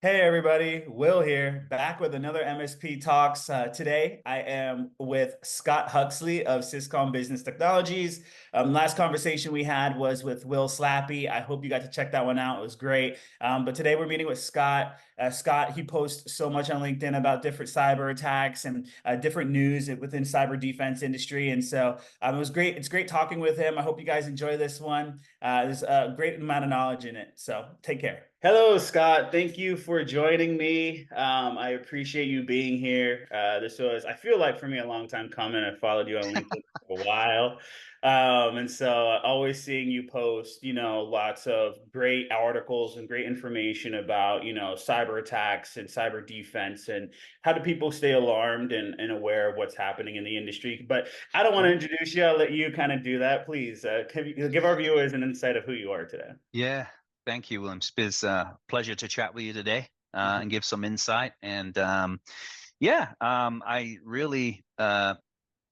Hey everybody, Will here, back with another MSP Talks. Today I am with Scott Huxley of Syscom Business Technologies. Last conversation we had was with Will Slappy. I hope you got to check that one out. It was great. But today we're meeting with Scott. Scott, he posts so much on LinkedIn about different cyber attacks and different news within cyber defense industry. And so it was great. It's great talking with him. I hope you guys enjoy this one. There's a great amount of knowledge in it. So take care. Hello, Scott. Thank you for joining me. I appreciate you being here. This was, I feel like for me, a long time coming. I followed you on LinkedIn for a while. And so always seeing you post, lots of great articles and great information about, cyber attacks and cyber defense and how do people stay alarmed and aware of what's happening in the industry. But I don't want to introduce you. I'll let you kind of do that. Please give our viewers an insight of who you are today. Yeah, thank you, Williams. It's a pleasure to chat with you today and give some insight. And I really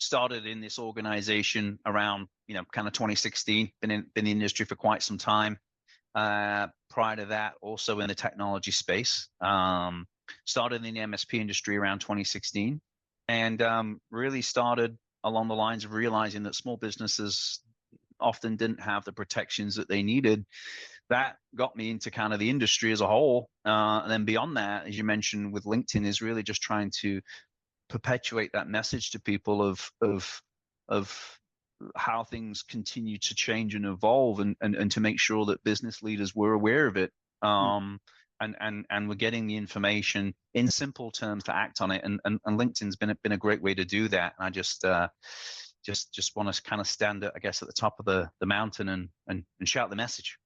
started in this organization around, kind of 2016. Been in the industry for quite some time. Prior to that, also in the technology space. Started in the MSP industry around 2016, and really started along the lines of realizing that small businesses often didn't have the protections that they needed. That got me into kind of the industry as a whole. And then beyond that, as you mentioned with LinkedIn, is really just trying to perpetuate that message to people of how things continue to change and evolve, and to make sure that business leaders were aware of it. And we're getting the information in simple terms to act on it. And LinkedIn's been a great way to do that. And I just want to kind of stand, I guess, at the top of the mountain and shout the message.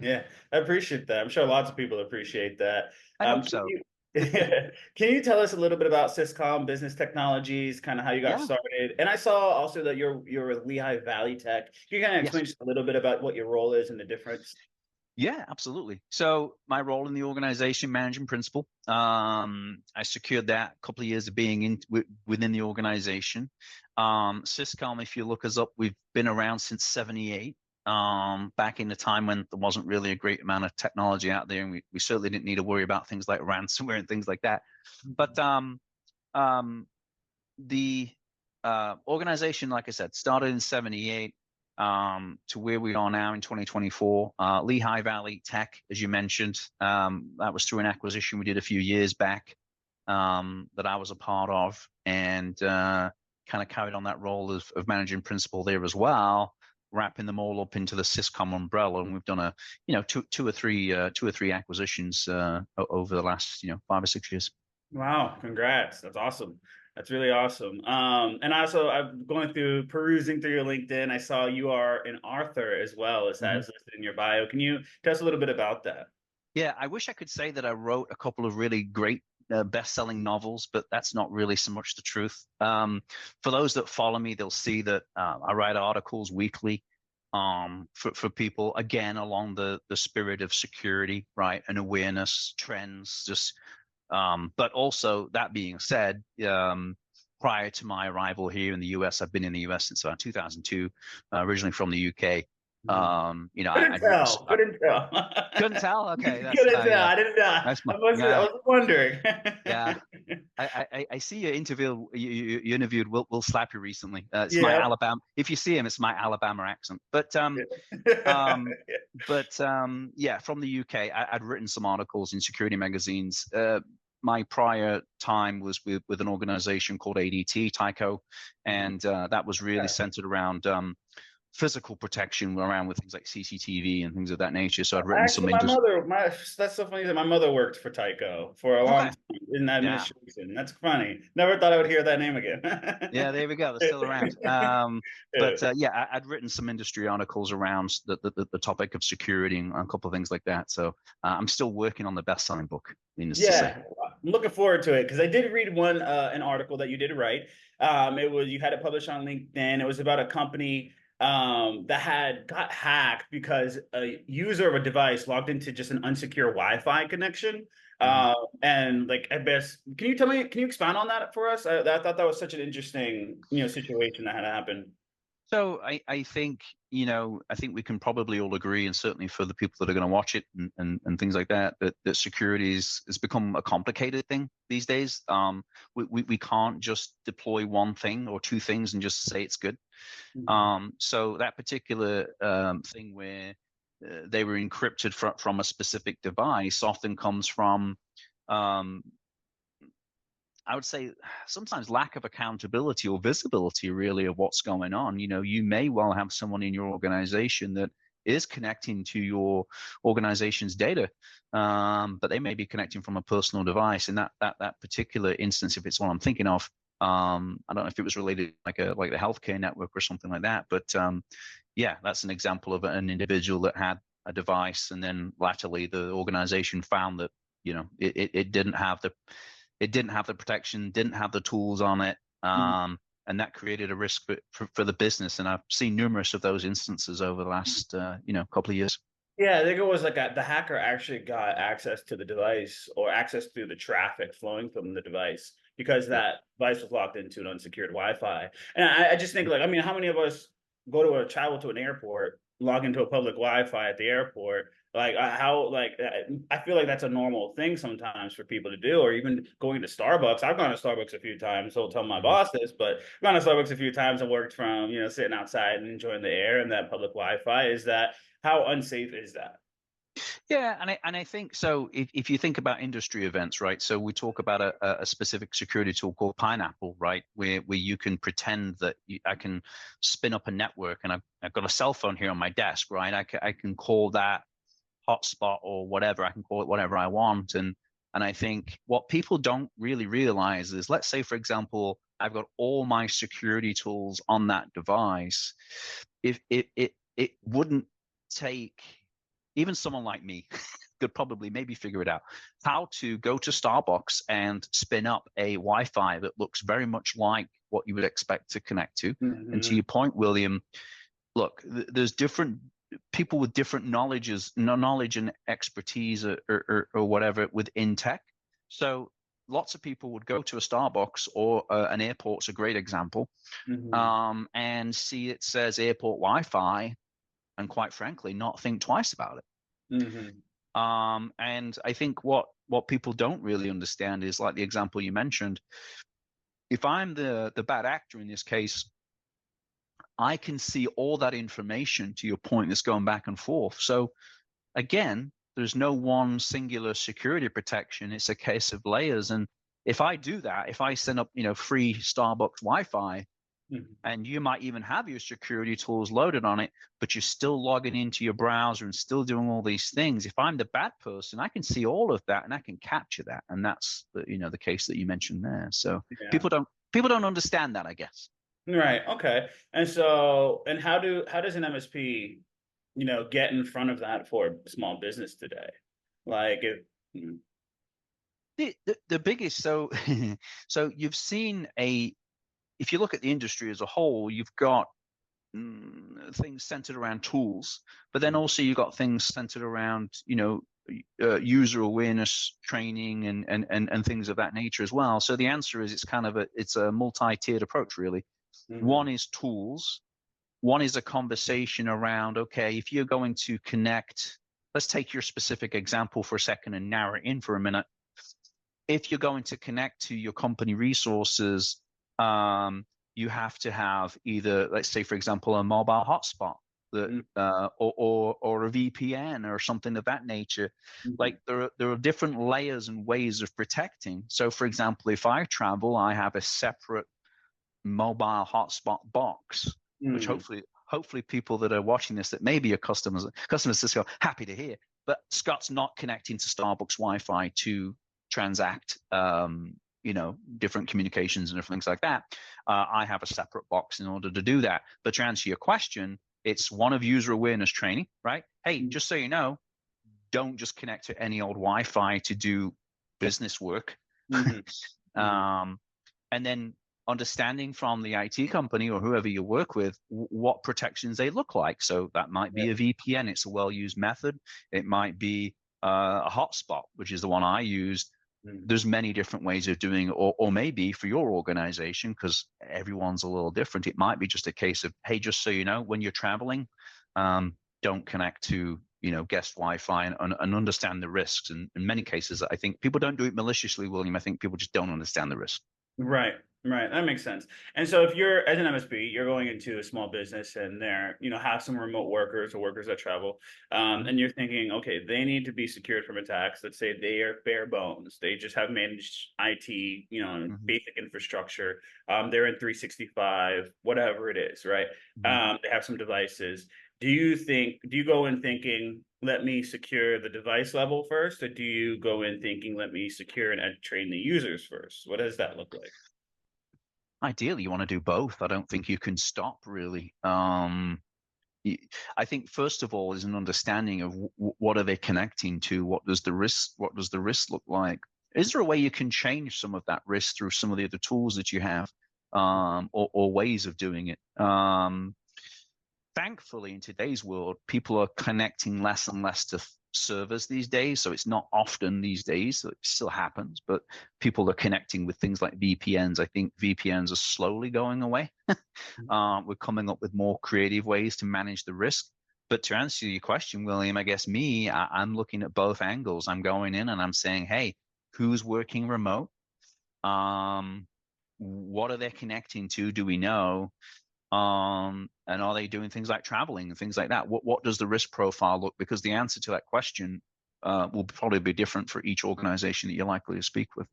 Yeah, I appreciate that. I'm sure lots of people appreciate that. I hope Can so. you can you tell us a little bit about Syscom Business Technologies, kind of how you got Yeah. started? And I saw also that you're with Lehigh Valley Tech. Can you kind of Yes. explain just a little bit about what your role is and the difference? Yeah, absolutely. So my role in the organization, managing principal, I secured that a couple of years of being within the organization. Syscom, if you look us up, we've been around since '78. Back in the time when there wasn't really a great amount of technology out there, and we certainly didn't need to worry about things like ransomware and things like that. But um, the organization, like I said, started in '78 to where we are now in 2024. Lehigh Valley Tech, as you mentioned, that was through an acquisition we did a few years back, that I was a part of, and kind of carried on that role of managing principal there as well, wrapping them all up into the Syscom umbrella. And we've done two or three acquisitions over the last 5 or 6 years. Wow, congrats. That's awesome. That's really awesome. And also I'm going through perusing through your LinkedIn. I saw you are an author as well as that Mhm. is listed in your bio. Can you tell us a little bit about that? Yeah, I wish I could say that I wrote a couple of really great best-selling novels, but that's not really so much the truth. For those that follow me, they'll see that I write articles weekly for people, again, along the spirit of security, right, and awareness, trends, just but also that being said, prior to my arrival here in the US, I've been in the US since 2002, originally from the UK. Mhm. Couldn't I'd written. tell. Couldn't tell. Couldn't tell. Okay, that's Couldn't tell. yeah. I didn't know. That's my I yeah, was wondering. yeah. I see you interview you interviewed Will Slappy recently. It's my Yeah. Alabama. If you see him, it's my Alabama accent. Um, yeah, from the UK, I'd written some articles in security magazines. My prior time was with an organization called ADT, Tyco, and that was really centered around physical protection around with things like CCTV and things of that nature. So I'd written some Actually, my industry. mother, my that's so funny that my mother worked for Tyco for a long Okay. time in Yeah. administration. That's funny. Never thought I would hear that name again. Yeah, there we go. They're still around. Yeah, I'd written some industry articles around the topic of security and a couple of things like that. So I'm still working on the best-selling book, needless to say. Yeah, I'm looking forward to it because I did read an article that you did write. It was you had it published on LinkedIn. It was about a company that had got hacked because a user of a device logged into just an unsecure Wi-Fi connection. Mhm. And like I guess, can you expound on that for us? I thought that was such an interesting, situation that had happened. So I think, I think we can probably all agree, and certainly for the people that are going to watch it and things like that, that security has become a complicated thing these days. We can't just deploy one thing or two things and just say it's good. Mhm. So that particular thing where they were encrypted from a specific device often comes from um, I would say sometimes lack of accountability or visibility really of what's going on. You may well have someone in your organization that is connecting to your organization's data, but they may be connecting from a personal device. In that particular instance, if it's what I'm thinking of, I don't know if it was related like the healthcare network or something like that, but yeah, that's an example of an individual that had a device, and then latterly the organization found that it didn't have the protection, didn't have the tools on it, and that created a risk for the business. And I've seen numerous of those instances over the last couple of years. Yeah, I think it was like the hacker actually got access to the device or access to the traffic flowing from the device because Yep. that device was locked into an unsecured Wi-Fi. And I just think like, I mean, how many of us go to travel to an airport, log into a public Wi-Fi at the airport? Like how like I feel like that's a normal thing sometimes for people to do, or even going to Starbucks. I've gone to Starbucks a few times. So I'll tell my Mhm. boss this, but I've gone to Starbucks a few times and worked from sitting outside and enjoying the air and that public Wi-Fi. Is that how unsafe is that? Yeah, and I think so. If you think about industry events, right? So we talk about a specific security tool called Pineapple, right? Where you can pretend that I can spin up a network, and I've got a cell phone here on my desk, right? I can call that hotspot or whatever. I can call it whatever I want, and I think what people don't really realize is, let's say, for example, I've got all my security tools on that device. If it wouldn't take even someone like me could probably maybe figure it out how to go to Starbucks and spin up a Wi-Fi that looks very much like what you would expect to connect to. And to Mhm. your point, William, look, there's different people with different knowledge and expertise or whatever within tech. So lots of people would go to a Starbucks or an airport's a great example, Mhm. and see it says airport Wi-Fi, and quite frankly, not think twice about it. Mhm. And I think what people don't really understand is, like the example you mentioned, if I'm the bad actor in this case, I can see all that information, to your point, that's going back and forth. So again, there's no one singular security protection. It's a case of layers. And if I do that, if I send up, free Starbucks Wi-Fi, Mhm. and you might even have your security tools loaded on it, but you're still logging into your browser and still doing all these things. If I'm the bad person, I can see all of that and I can capture that. And that's the case that you mentioned there. So Yeah. people don't understand that, I guess. Right. Okay. And so, and how does an MSP, get in front of that for small business today? Like it. Mm. The biggest, so so you've seen if you look at the industry as a whole, you've got things centered around tools, but then also you've got things centered around, user awareness training and things of that nature as well. So the answer is it's a multi-tiered approach, really. One Mhm. is tools. One is a conversation around, okay, if you're going to connect, let's take your specific example for a second and narrow it in for a minute. If you're going to connect to your company resources, you have to have either, let's say, for example, a mobile hotspot that, Mhm. or a VPN or something of that nature. Mhm. Like there are different layers and ways of protecting. So, for example, if I travel, I have a separate mobile hotspot box, which Mhm. hopefully people that are watching this that maybe are customers Cisco, happy to hear. But Scott's not connecting to Starbucks Wi-Fi to transact different communications and different things like that. I have a separate box in order to do that. But to answer your question, it's one of user awareness training, right? Hey, Mhm. just so you know, don't just connect to any old Wi-Fi to do business work. Mhm. Mhm. um, and then understanding from the IT company or whoever you work with what protections they look like. So that might Yeah. be a VPN. It's a well-used method. It might be a hotspot, which is the one I used. Mm. there's many different ways of doing it, or maybe for your organization, because everyone's a little different, it might be just a case of, hey, just so you know, when you're traveling, don't connect to guest Wi-Fi, and understand the risks. And in many cases, I think people don't do it maliciously, William. I think people just don't understand the risk. Right, right. That makes sense. And so if you're as an MSP, you're going into a small business and they're, have some remote workers or workers that travel, Mhm. and you're thinking, okay, they need to be secured from attacks. Let's say they are bare bones. They just have managed IT, and Mhm. basic infrastructure. They're in 365, whatever it is, right? Mhm. They have some devices. Do you go in thinking, let me secure the device level first, or do you go in thinking, let me secure and train the users first? What does that look like? Ideally, you want to do both. I don't think you can stop really. I think first of all is an understanding of what are they connecting to? What does the risk look like? Is there a way you can change some of that risk through some of the other tools that you have, or ways of doing it? Thankfully, in today's world, people are connecting less and less to servers these days. So it's not often these days. So it still happens, but people are connecting with things like VPNs. I think VPNs are slowly going away. We're coming up with more creative ways to manage the risk. But to answer your question, William, I guess I'm looking at both angles. I'm going in and I'm saying, hey, who's working remote? What are they connecting to? Do we know? And are they doing things like traveling and things like that? What does the risk profile look? Because the answer to that question will probably be different for each organization that you're likely to speak with.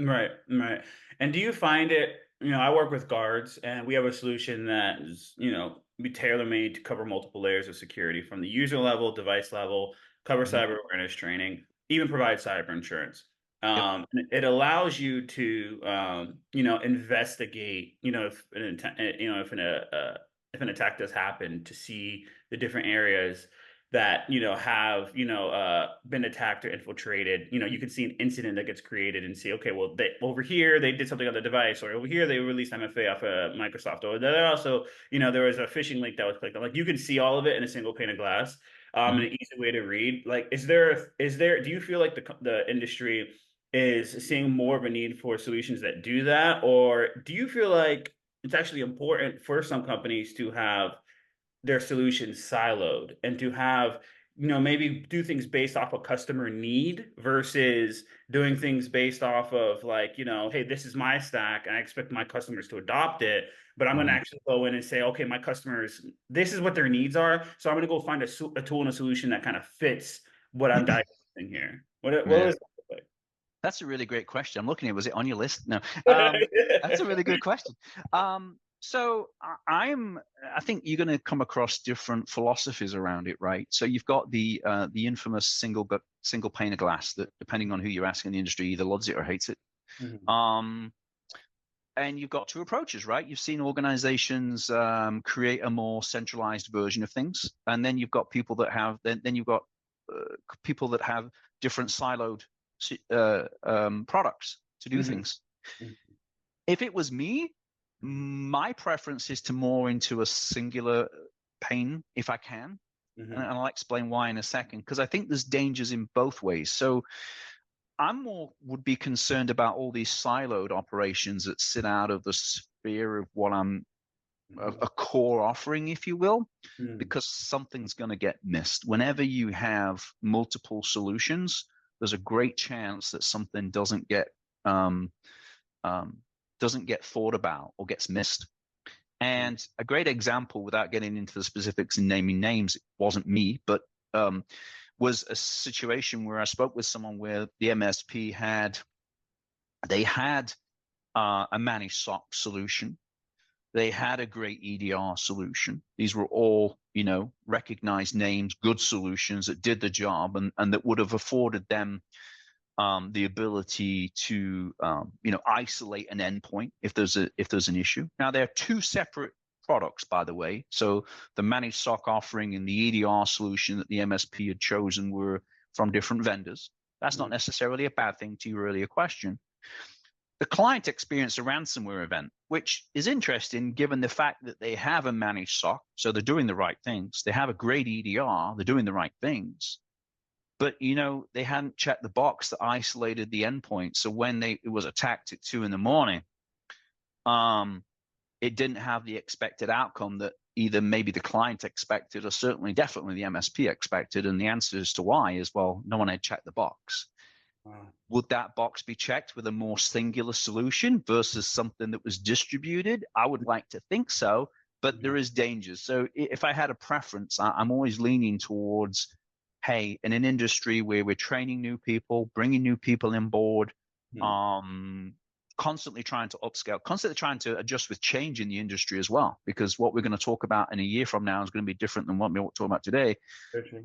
Right, right. And do you find it, I work with guards and we have a solution that is, be tailor-made to cover multiple layers of security from the user level, device level, cover Mhm. cyber awareness training, even provide cyber insurance. Yep. And it allows you to, investigate, if an attack does happen, to see the different areas that have been attacked or infiltrated. You can see an incident that gets created and see, okay, well, over here they did something on the device, or over here they released MFA off of Microsoft, or then also there was a phishing link that was clicked on. Like, you can see all of it in a single pane of glass, and Mhm. an easy way to read. Like, do you feel like the industry is seeing more of a need for solutions that do that, or do you feel like it's actually important for some companies to have their solutions siloed and to have maybe do things based off of customer need versus doing things based off of, like, hey, this is my stack and I expect my customers to adopt it, but I'm going to Mhm. actually go in and say, okay, my customers, this is what their needs are, so I'm going to go find a tool and a solution that kind of fits what I'm diagnosing here. What Yeah. does that look That's a really great question. I'm looking at, was it on your list? No. That's a like? really good question. So I think you're going to come across different philosophies around it, right? So you've got the infamous single pane of glass that, depending on who you're asking in the industry, either loves it or hates it. Mhm. Um, and you've got two approaches, right? You've seen organizations create a more centralized version of things, and then you've got people that have then you've got people that have different siloed products to do Mhm. things. Mhm. If it was me, my preference is to more into a singular pane if I can, and Mhm. I'll explain why in a second, because I think there's dangers in both ways. So I'm more would be concerned about all these siloed operations that sit out of the sphere of what I'm a core offering, if you will, Mhm. because something's going to get missed. Whenever you have multiple solutions, there's a great chance that something um, um, doesn't get thought about or gets missed. Mhm. And a great example, without getting into the specifics and naming names, it wasn't me, but um, was a situation where I spoke with someone where the MSP had a managed SOC solution. They had a great EDR solution. These were all, recognized names, good solutions that did the job, and that would have afforded them the ability to, isolate an endpoint if there's an issue. Now, they're two separate products, by the way. So the managed SOC offering and the EDR solution that the MSP had chosen were from different vendors. That's not Mhm. necessarily a bad thing, to your earlier question. The client experienced a ransomware event, which is interesting given the fact that they have a managed SOC, so they're doing the right things. They have a great EDR, they're doing the right things. but they hadn't checked the box that isolated the endpoint. So when it was attacked at 2 a.m, it didn't have the expected outcome that either maybe the client expected or certainly definitely the MSP expected. And the answer as to why is, well, no one had checked the box. Wow. Would that box be checked with a more singular solution versus something that was distributed? I would like to think so, but there is dangers. So if I had a preference, I'm always leaning towards, hey, in an industry where we're training new people, bringing new people on board, constantly trying to upscale, constantly trying to adjust with change in the industry as well, because what we're going to talk about in a year from now is going to be different than what we're talking about today.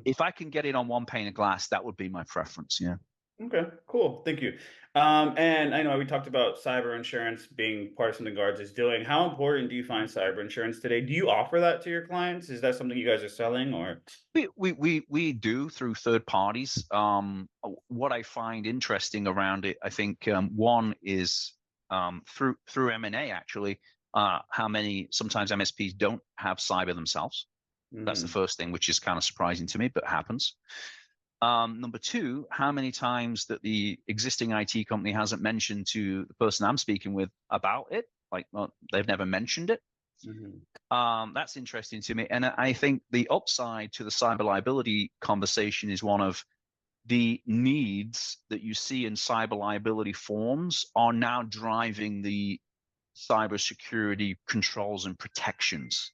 If I can get it on one pane of glass, that would be my preference. Yeah. Okay, cool. Thank you. And I know we talked about cyber insurance being part of something Guards is doing. How important do you find cyber insurance today? Do you offer that to your clients? Is that something you guys are selling, or? We do through third parties. What I find interesting around it, I think one is through M&A actually, how many sometimes MSPs don't have cyber themselves. That's the first thing, which is kind of surprising to me, but happens. Number two, how many times that the existing IT company hasn't mentioned to the person I'm speaking with about it, like, well, they've never mentioned it. That's interesting to me. And I think the upside to the cyber liability conversation is one of the needs that you see in cyber liability forms are now driving the cybersecurity controls and protections.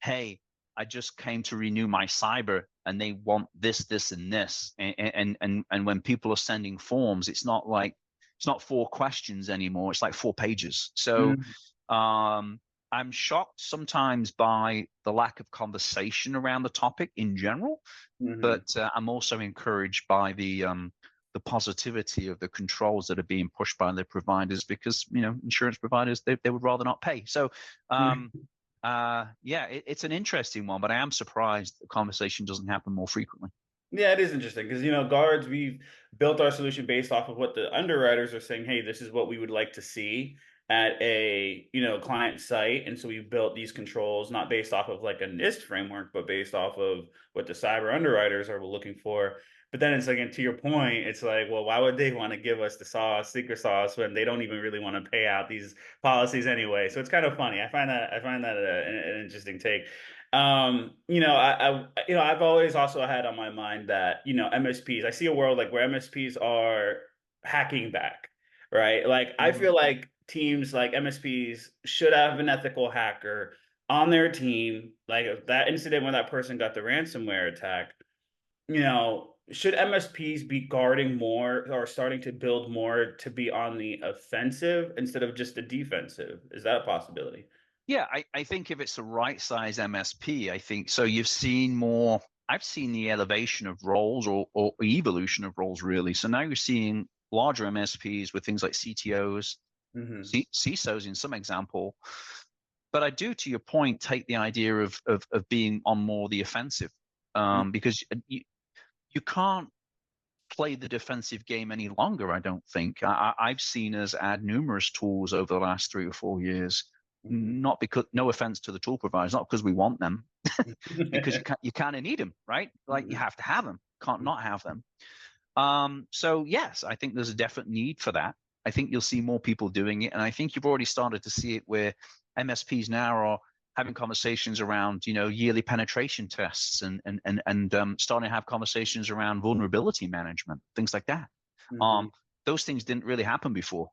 Hey, I just came to renew my cyber and they want this, this, and this. And when people are sending forms, it's not 4 questions anymore. It's like 4 pages. So I'm shocked sometimes by the lack of conversation around the topic in general, but I'm also encouraged by the positivity of the controls that are being pushed by the providers, because insurance providers, they would rather not pay. So yeah, it's an interesting one, but I am surprised the conversation doesn't happen more frequently. Yeah, it is interesting because, Guards, we've built our solution based off of what the underwriters are saying. Hey, this is what we would like to see at a, client site. And so we've built these controls not based off of like a NIST framework, but based off of what the cyber underwriters are looking for. But then it's like, and to your point, it's like, well, why would they want to give us the secret sauce when they don't even really want to pay out these policies anyway? So it's kind of funny. I find that an interesting take. I've always also had on my mind that, MSPs, I see a world like where MSPs are hacking back, right? Like I feel like teams like MSPs should have an ethical hacker on their team. Like if that incident when that person got the ransomware attack, should MSPs be guarding more or starting to build more to be on the offensive instead of just the defensive? Is that a possibility? Yeah, I think if it's the right size MSP, I think so. You've seen more. I've seen the elevation of roles or evolution of roles, really. So now you're seeing larger MSPs with things like CTOs, CISOs in some example. But I do, to your point, take the idea of being on more the offensive, because you can't play the defensive game any longer. I don't think. I've seen us add numerous tools over the last 3 or 4 years. Not because, no offense to the tool providers, not because we want them, because you kind of need them, right? Like you have to have them, can't not have them. So yes, I think there's a definite need for that. I think you'll see more people doing it, and I think you've already started to see it where MSPs now are having conversations around, yearly penetration tests and starting to have conversations around vulnerability management, things like that. Those things didn't really happen before.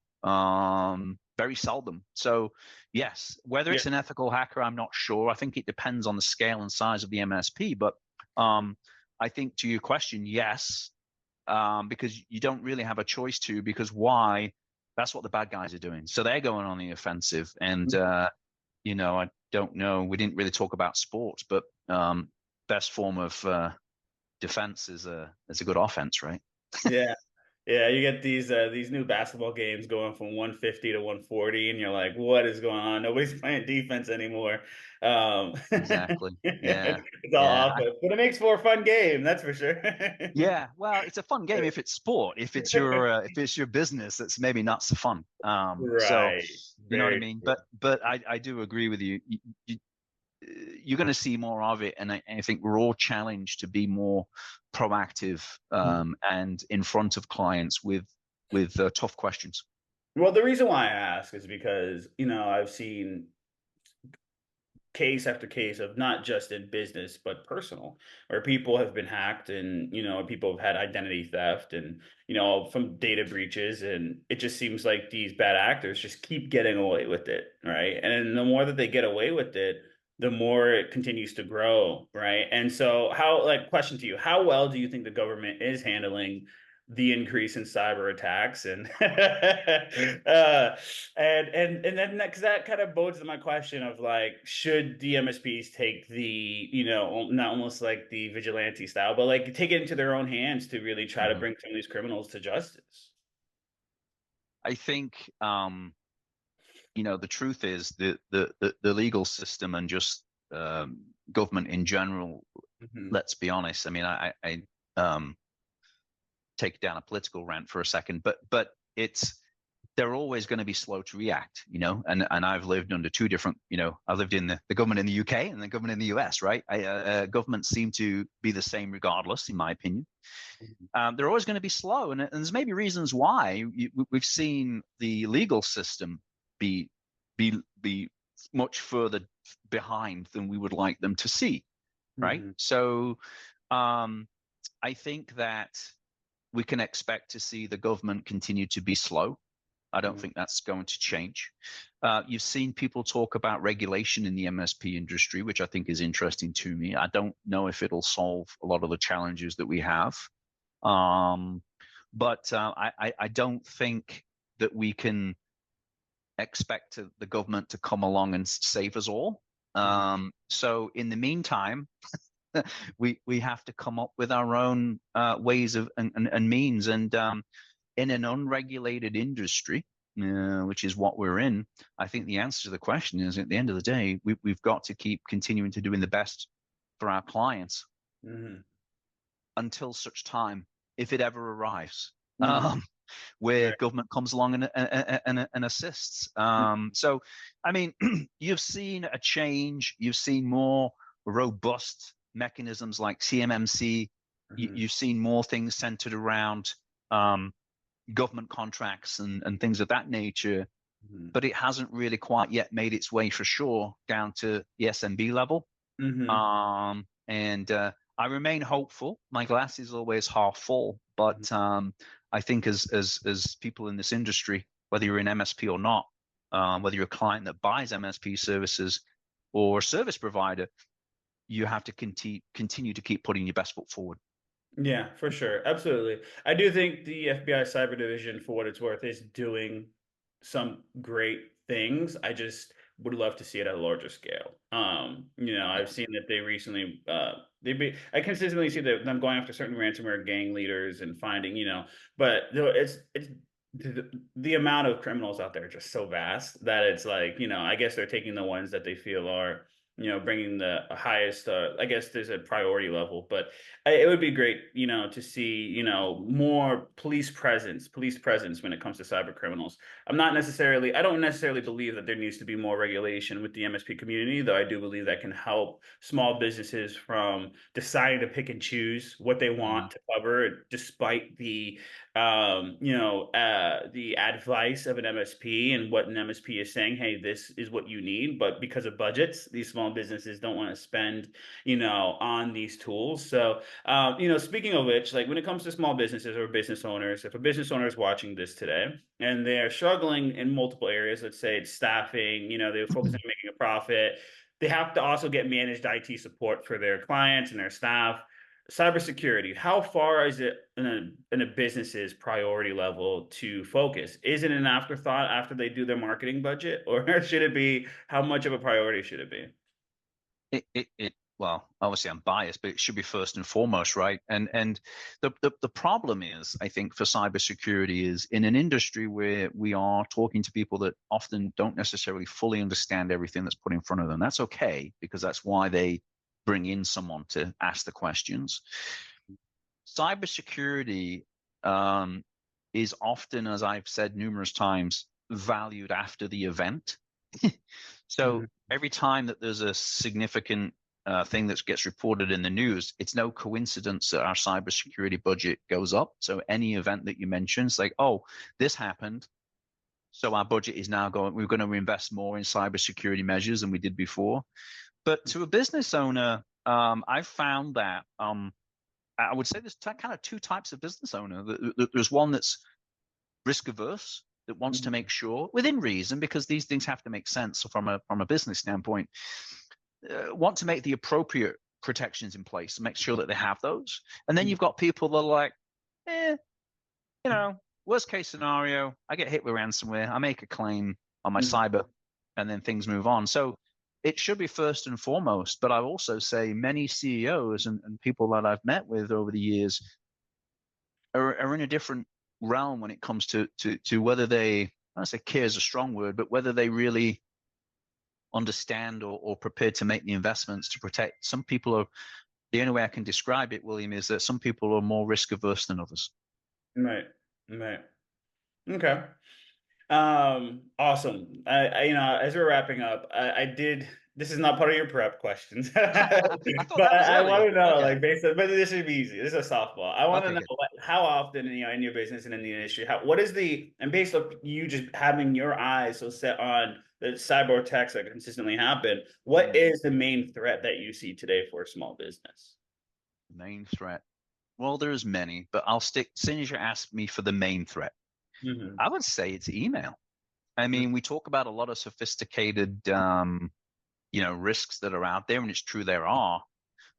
Very seldom. So yes, whether it's an ethical hacker, I'm not sure. I think it depends on the scale and size of the MSP. But I think to your question, yes, because you don't really have a choice to, because why? That's what the bad guys are doing. So they're going on the offensive. And, I don't know. We didn't really talk about sports, but best form of defense is a good offense, right? Yeah. Yeah, you get these new basketball games going from 150 to 140, and you're like, what is going on? Nobody's playing defense anymore. Exactly. Yeah. It's all Yeah. offense, but it makes for a fun game, that's for sure. Yeah, well, it's a fun game if it's sport. If it's your business, that's maybe not so fun. So Right. you know what I Very mean. true. But I do agree with you. you're going to see more of it, and I think we're all challenged to be more proactive and in front of clients with tough questions. Well, the reason why I ask is because, I've seen case after case of not just in business but personal, where people have been hacked, and people have had identity theft, and from data breaches, and it just seems like these bad actors just keep getting away with it, right? And the more that they get away with it, the more it continues to grow, right? And so, how, like, question to you, how well do you think the government is handling the increase in cyber attacks? And and then, because that kind of bodes to my question of, like, should the MSPs take the, not almost like the vigilante style, but like take it into their own hands to really try to Mhm. bring some of these criminals to justice? I think the truth is the legal system and just government in general. Hmm. Let's be honest. I mean, I take down a political rant for a second, but they're always going to be slow to react, and I've lived under two different, I lived in the government in the UK and the government in the US, right? Governments seem to be the same regardless, in my opinion. They're always going to be slow, and there's maybe reasons why. We've seen the legal system be be much further behind than we would like them to see, right? Hmm. So I think that we can expect to see the government continue to be slow. I don't think that's going to change. You've seen people talk about regulation in the MSP industry, which I think is interesting to me. I don't know if it'll solve a lot of the challenges that we have. But I don't think that we can expect the government to come along and save us all. So in the meantime, we have to come up with our own ways of and means. And in an unregulated industry, which is what we're in, I think the answer to the question is, at the end of the day, we've got to keep continuing to doing the best for our clients Hmm. until such time, if it ever arrives, Hmm. where Right. government comes along and assists. So, I mean, you've seen a change. You've seen more robust mechanisms like CMMC. Hmm. You've seen more things centered around government contracts and things of that nature, Hmm. but it hasn't really quite yet made its way for sure down to the SMB level. Hmm. And I remain hopeful. My glass is always half full, but I think as people in this industry, whether you're in MSP or not, whether you're a client that buys MSP services or a service provider, you have to continue to keep putting your best foot forward. Yeah, for sure. Absolutely. I do think the FBI Cyber Division, for what it's worth, is doing some great things. I just would love to see it at a larger scale. I've Yes. seen that they recently I consistently see that them going after certain ransomware gang leaders and finding, but it's the amount of criminals out there are just so vast that it's like, I guess they're taking the ones that they feel are, bringing the highest, I guess there's a priority level, but it would be great, to see, more police presence when it comes to cyber criminals. I don't necessarily believe that there needs to be more regulation with the MSP community, though I do believe that can help small businesses from deciding to pick and choose what they Mhm. want to cover, despite the advice of an MSP and what an MSP is saying, hey, this is what you need. But because of budgets, these small businesses don't want to spend, on these tools. So, speaking of which, like when it comes to small businesses or business owners, if a business owner is watching this today and they're struggling in multiple areas, let's say it's staffing, they're focusing on making a profit, they have to also get managed IT support for their clients and their staff. Cybersecurity, how far is it in a business's priority level to focus? Is it an afterthought after they do their marketing budget, or should it be, how much of a priority should it be? Well, obviously I'm biased, but it should be first and foremost, right? And the problem is, I think, for cybersecurity is in an industry where we are talking to people that often don't necessarily fully understand everything that's put in front of them. That's okay, because that's why they bring in someone to ask the questions. Cybersecurity is often, as I've said numerous times, valued after the event. So every time that there's a significant thing that gets reported in the news, it's no coincidence that our cybersecurity budget goes up. So any event that you mentioned, it's like, oh, this happened, so our budget is now going. We're going to invest more in cybersecurity measures than we did before. But to a business owner, I've found that I would say there's kind of two types of business owner. There's one that's risk averse, that wants to make sure, within reason, because these things have to make sense from a business standpoint, want to make the appropriate protections in place and make sure that they have those. And then you've got people that are like, you know, worst case scenario, I get hit with ransomware, I make a claim on my cyber, and then things move on. So it should be first and foremost. But I also say many CEOs and people that I've met with over the years are in a different realm when it comes to whether they, I don't say care is a strong word, but whether they really understand or prepared to make the investments to protect. Some people are, the only way I can describe it, William, is that some people are more risk averse than others. Right. Right. Okay. Awesome. You know, as we're wrapping up, I did. This is not part of your prep questions, I thought but that was I want early. to know, Okay. like, based on, but this should be easy. This is a softball. I want to Okay, know good. how often, you know, in your business and in the industry, what is the, and based on you just having your eyes so set on the cyber attacks that consistently happen, what is the main threat that you see today for a small business? Main threat. Well, there's many, but I'll stick, as soon as you ask me for the main threat, Mm-hmm. I would say it's email. I mean, we talk about a lot of sophisticated, risks that are out there, and it's true there are.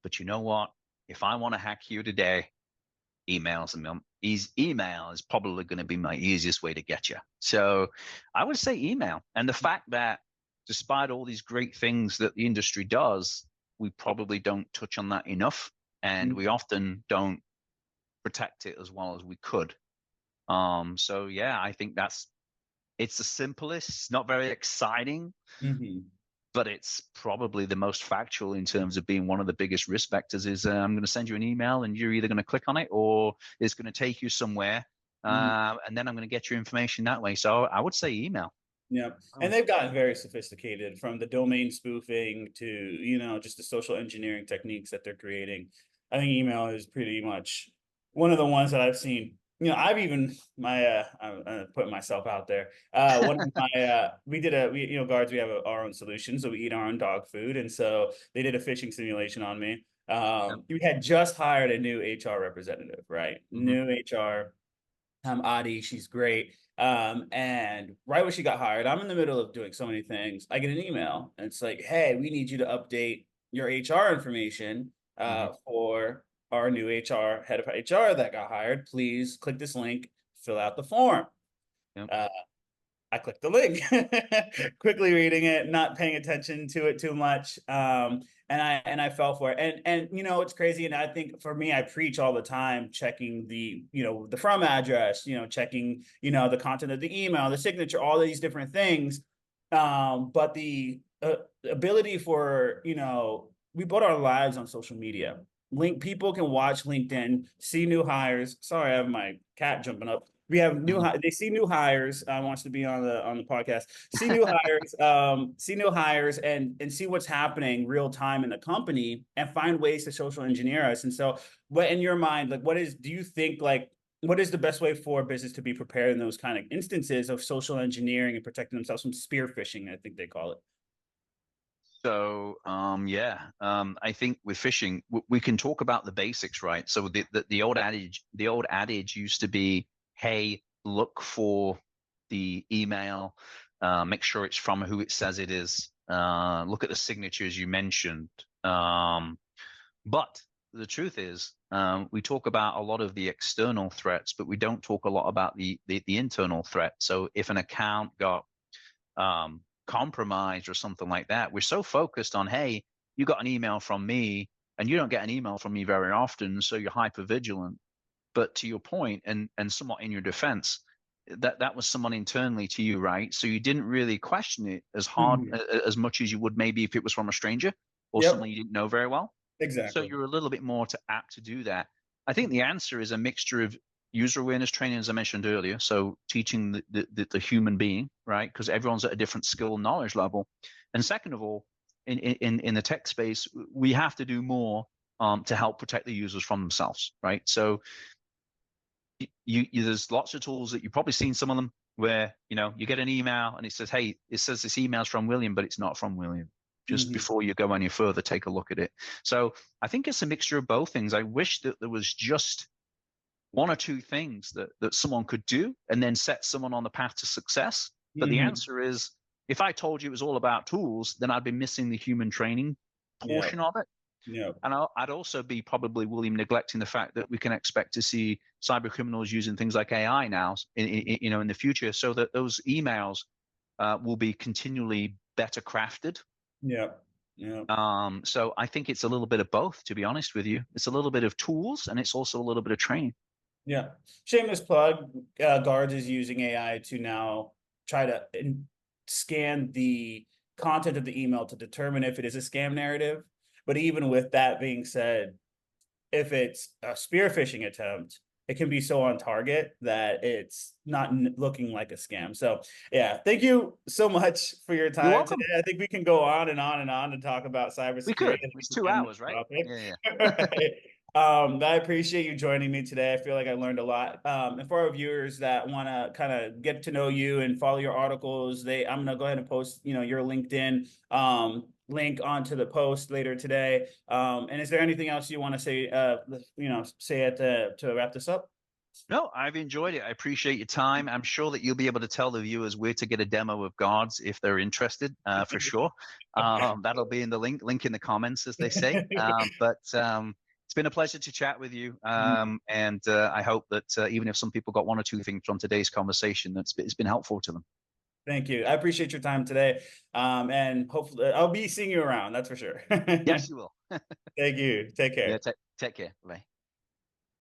But you know what? If I want to hack you today, email is probably going to be my easiest way to get you. So I would say email. And the fact that despite all these great things that the industry does, we probably don't touch on that enough, and we often don't protect it as well as we could. So yeah, I think it's the simplest. It's not very exciting, Mm-hmm. but it's probably the most factual in terms of being one of the biggest risk vectors. Is I'm going to send you an email, and you're either going to click on it, or it's going to take you somewhere, Mm-hmm. and then I'm going to get your information that way. So I would say email. Yeah. And they've gotten very sophisticated, from the domain spoofing to, you know, just the social engineering techniques that they're creating. I think email is pretty much one of the ones that I've seen. You know, I've even I'm putting myself out there. One of my you know, guards, we have our own solution, so we eat our own dog food, and so they did a phishing simulation on me. Yep. We had just hired a new HR representative, right? Mm-hmm. New HR. Adi, she's great. And right when she got hired, I'm in the middle of doing so many things. I get an email, and it's like, hey, we need you to update your HR information Mm-hmm. for our new head of HR that got hired. Please click this link, fill out the form. Yep. I clicked the link, quickly reading it, not paying attention to it too much. And I fell for it. And you know, it's crazy. And I think for me, I preach all the time, checking the, you know, the from address, you know, checking, you know, the content of the email, the signature, all these different things. But the ability for, you know, we build our lives on social media. People can watch LinkedIn, see new hires. Sorry, I have my cat jumping up. We have they see new hires, wants to be on the podcast, see new hires, see new hires, and see what's happening real time in the company, and find ways to social engineer us. And so, what in your mind, like, do you think, like, what is the best way for a business to be prepared in those kind of instances of social engineering and protecting themselves from spear phishing, I think they call it? So I think with phishing, we can talk about the basics, right? So the old adage used to be, hey, look for the email, make sure it's from who it says it is, look at the signatures you mentioned. But the truth is, we talk about a lot of the external threats, but we don't talk a lot about the internal threat. So if an account got compromised or something like that, we're so focused on, hey, you got an email from me, and you don't get an email from me very often, so you're hyper vigilant. But to your point, and somewhat in your defense, that was someone internally to you, right? So you didn't really question it as hard as much as you would maybe if it was from a stranger or Yep, someone you didn't know very well. So exactly. you're a little bit more apt to do that. I think the answer is a mixture of user awareness training, as I mentioned earlier. So teaching the human being, right? Because everyone's at a different skill and knowledge level. And second of all, in the tech space, we have to do more to help protect the users from themselves, right? So there's lots of tools that you've probably seen some of them where you get an email and it says, hey, it says this email's from William, but it's not from William. Just before you go any further, take a look at it. So I think it's a mixture of both things. I wish that there was just one or two things that someone could do and then set someone on the path to success. But the answer is, if I told you it was all about tools, then I'd be missing the human training portion of it. Yeah. And I'd also be probably, William, neglecting the fact that we can expect to see cyber criminals using things like AI now in the future, so that those emails will be continually better crafted. Yeah. Yeah. So I think it's a little bit of both, to be honest with you. It's a little bit of tools and it's also a little bit of training. Yeah. Shameless plug, Guards is using AI to now try to scan the content of the email to determine if it is a scam narrative. But even with that being said, if it's a spear phishing attempt, it can be so on target that it's not looking like a scam. So yeah, thank you so much for your You're time welcome. today. I think we can go on and on and on to talk about We cybersecurity. could. It's 2 hours, right? Yeah. Right. I appreciate you joining me today. I feel like I learned a lot. And for our viewers that want to kind of get to know you and follow your articles, I'm gonna go ahead and post, your LinkedIn link onto the post later today. And is there anything else you want to say? Say to wrap this up? No, I've enjoyed it. I appreciate your time. I'm sure that you'll be able to tell the viewers where to get a demo of Guards if they're interested, for sure. That'll be in the link in the comments, as they say. But it's been a pleasure to chat with you. And I hope that even if some people got one or two things from today's conversation, it's been helpful to them. Thank you. I appreciate your time today. And hopefully I'll be seeing you around. That's for sure. Yes, you will. Thank you. Take Yeah, care. take care. Bye.